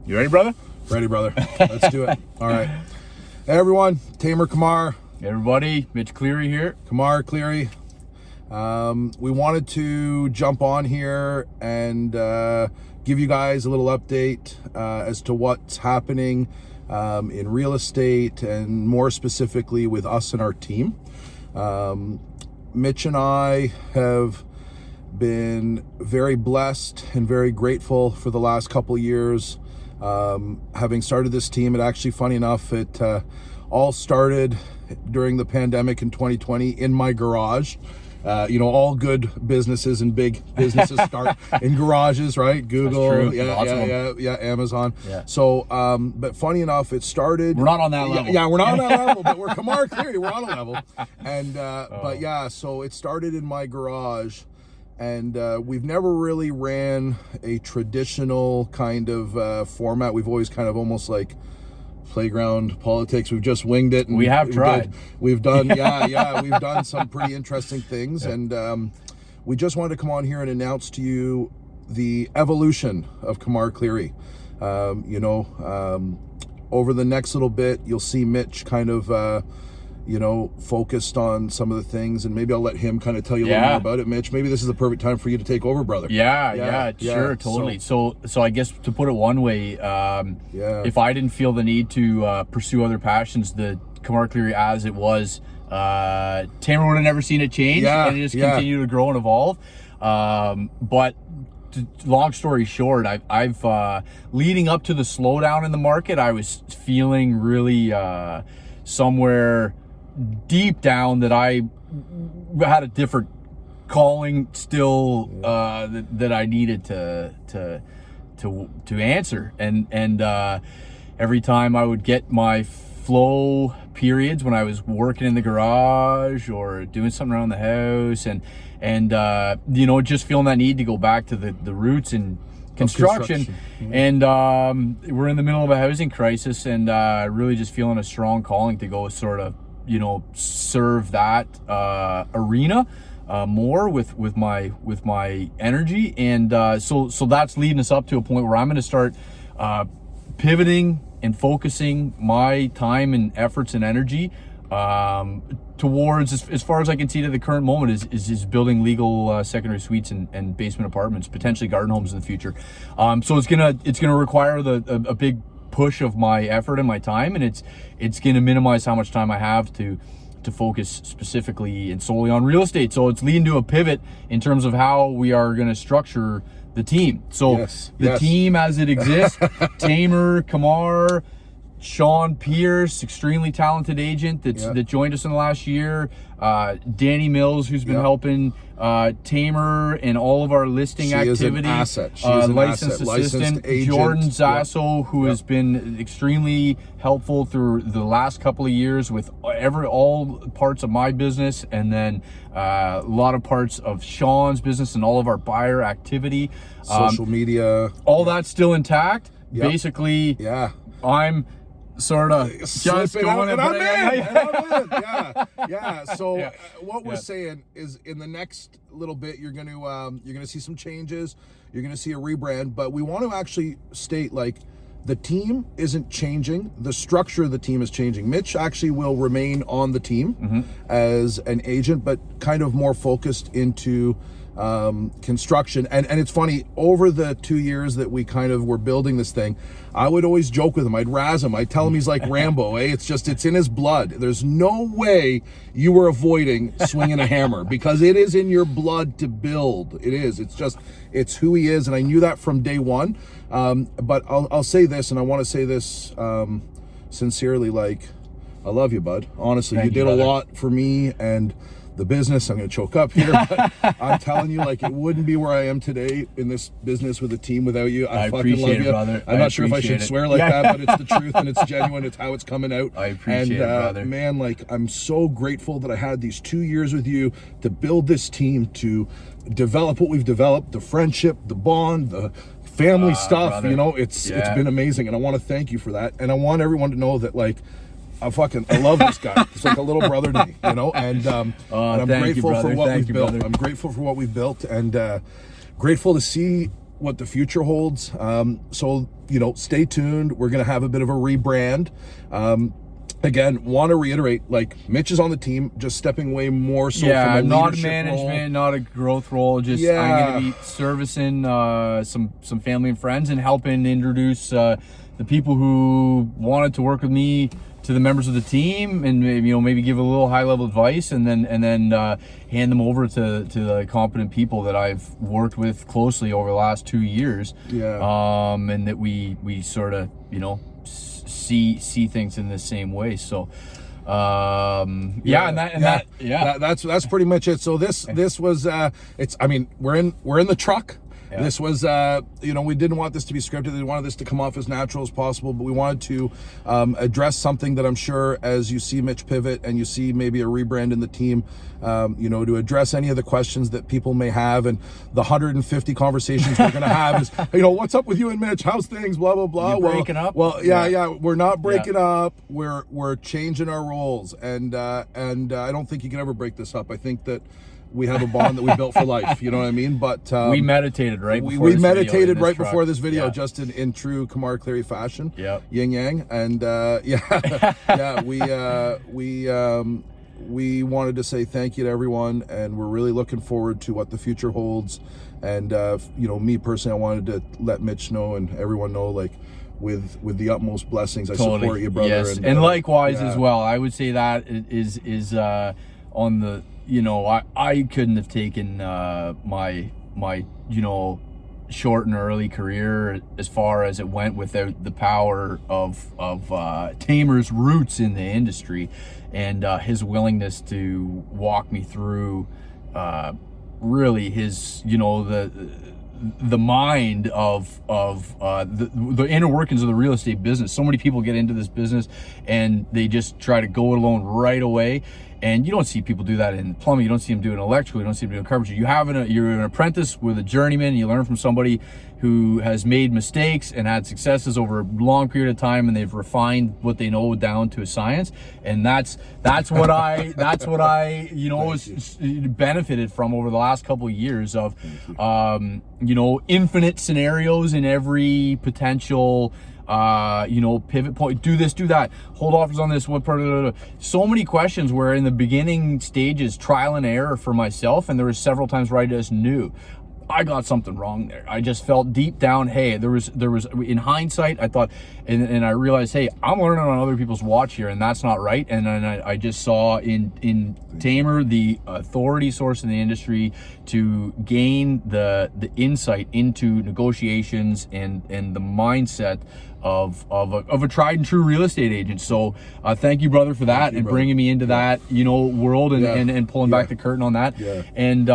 You ready, brother? Ready, brother. Let's do it. All right. Hey, everyone. Tamer, Kamar. Hey, everybody. Mitch Cleary here. Kamar, Cleary. We wanted to jump on here and give you guys a little update as to what's happening in real estate and more specifically with us and our team. Mitch and I have been very blessed and very grateful for the last couple years. Having started this team, it actually, funny enough, it all started during the pandemic in 2020 in my garage. All good businesses and big businesses start in garages, right? Google, yeah, Amazon. Yeah. So, but funny enough, it started. We're not on that level. Yeah, we're not on that level, but we're Kamar Cleary. We're on a level, and but yeah, so it started in my garage. And we've never really ran a traditional kind of format. We've always kind of almost like playground politics. We've just winged it. And we have tried. We've done, we've done some pretty interesting things. Yeah. And we just wanted to come on here and announce to you the evolution of Kamar Cleary. Over the next little bit, you'll see Mitch kind of focused on some of the things, and maybe I'll let him kind of tell you a little more about it. Mitch, maybe this is the perfect time for you to take over, brother. Sure, totally. So I guess to put it one way, if I didn't feel the need to pursue other passions, the Kamar Cleary as it was, Tamer would have never seen it change, and it just continue to grow and evolve. But long story short, I've leading up to the slowdown in the market, I was feeling really somewhere deep down that I had a different calling still that I needed to answer, and every time I would get my flow periods when I was working in the garage or doing something around the house, and just feeling that need to go back to the roots and construction. And we're in the middle of a housing crisis, and really just feeling a strong calling to go sort of serve that arena more with my energy, and so that's leading us up to a point where I'm going to start pivoting and focusing my time and efforts and energy towards, as far as I can see to the current moment, is building legal secondary suites and basement apartments, potentially garden homes in the future. So it's gonna require a big push of my effort and my time, and it's gonna minimize how much time I have to focus specifically and solely on real estate. So it's leading to a pivot in terms of how we are gonna structure the team. So the team as it exists, Tamer, Kamar, Sean Pierce, extremely talented agent that joined us in the last year. Danny Mills, who's been helping Tamer and all of our listing activity. Licensed assistant. Jordan Zasso, who has been extremely helpful through the last couple of years with all parts of my business, and then a lot of parts of Sean's business and all of our buyer activity. Social media. All that's still intact. Basically, I'm sort of just going and I'm in. So what we're saying is, in the next little bit, you're gonna see some changes. You're gonna see a rebrand, but we want to actually state, like, the team isn't changing. The structure of the team is changing. Mitch actually will remain on the team as an agent, but kind of more focused into construction. And it's funny, over the 2 years that we kind of were building this thing, I would always joke with him. I'd razz him. I'd tell him he's like Rambo. It's in his blood. There's no way you were avoiding swinging a hammer, because it is in your blood to build. It is. It's who he is. And I knew that from day one. But I'll say this, and I want to say this sincerely, like, I love you, bud. Honestly, you did a lot for me and the business. I'm going to choke up here, but I'm telling you, like, it wouldn't be where I am today in this business with a team without you. I fucking love you, brother. I'm not sure if I should swear like that, but it's the truth, and it's genuine. It's how it's coming out. I appreciate it, brother. Man, like, I'm so grateful that I had these 2 years with you to build this team, to develop what we've developed, the friendship, the bond, the family stuff. Brother. It's been amazing, and I want to thank you for that. And I want everyone to know that, like, I love this guy. It's like a little brother to me, and I'm grateful for what we've built. I'm grateful for what we've built, and grateful to see what the future holds. So, you know, stay tuned. We're going to have a bit of a rebrand. Again, want to reiterate, like, Mitch is on the team, just stepping away more so from a not leadership management, role. not a growth role. Just I'm going to be servicing some family and friends and helping introduce the people who wanted to work with me to the members of the team, and maybe give a little high level advice, and then hand them over to the competent people that I've worked with closely over the last 2 years. And that we sort of see things in the same way. So that's pretty much it. So this was we're in the truck. Yeah. This was, we didn't want this to be scripted. We wanted this to come off as natural as possible, but we wanted to address something that I'm sure, as you see Mitch pivot and you see maybe a rebrand in the team, to address any of the questions that people may have, and the 150 conversations we're going to have is, what's up with you and Mitch? How's things? Blah, blah, blah. You're breaking up? Well, yeah. We're not breaking up. We're changing our roles. And I don't think you can ever break this up. I think that we have a bond that we built for life, you know what I mean? But we meditated before this video, just in true Tamer Cleary fashion. Yin yang. And we wanted to say thank you to everyone, and we're really looking forward to what the future holds. And me personally, I wanted to let Mitch know and everyone know, like, with the utmost blessings, I support you, brother. Yes. And likewise as well. I would say that is on the, I couldn't have taken my short and early career as far as it went without the power of Tamer's roots in the industry, and his willingness to walk me through really his the mind of the inner workings of the real estate business. So many people get into this business and they just try to go it alone right away. And you don't see people do that in plumbing. You don't see them doing electrical. You don't see them doing carpentry. You're an apprentice with a journeyman. You learn from somebody who has made mistakes and had successes over a long period of time, and they've refined what they know down to a science. And that's what I was benefited from over the last couple of years of infinite scenarios in every potential pivot point. Do this, do that, hold offers on this, what part. So many questions where in the beginning stages, trial and error for myself, and there was several times where I just knew I got something wrong there. I just felt deep down, hey, there was in hindsight, I thought, and I realized, hey, I'm learning on other people's watch here, and that's not right. And then I just saw in Tamer the authority source in the industry to gain the insight into negotiations and the mindset of a tried and true real estate agent. So thank you, brother, for that, bringing me into that world and pulling back the curtain on that. And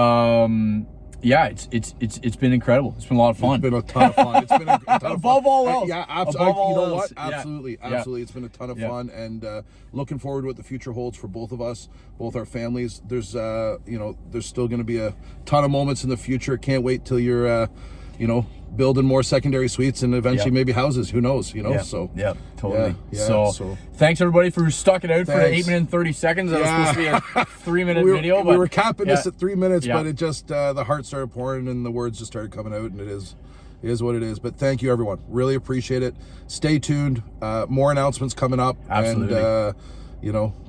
it's been incredible. It's been a lot of fun. It's been a ton of fun. It's been a ton of above fun. all else. What? Absolutely. It's been a ton of fun, and looking forward to what the future holds for both of us, both our families. There's still going to be a ton of moments in the future. Can't wait till you're building more secondary suites and eventually maybe houses. Who knows? So totally. So thanks everybody for stuck it out for 8 minutes and 30 seconds. That was supposed to be a 3-minute video, but we were capping this at 3 minutes, but it just the heart started pouring and the words just started coming out, and it is what it is. But thank you, everyone. Really appreciate it. Stay tuned. More announcements coming up. Absolutely. And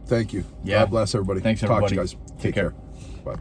thank you. God bless everybody. Thanks, everybody. Talk to you guys. Take care.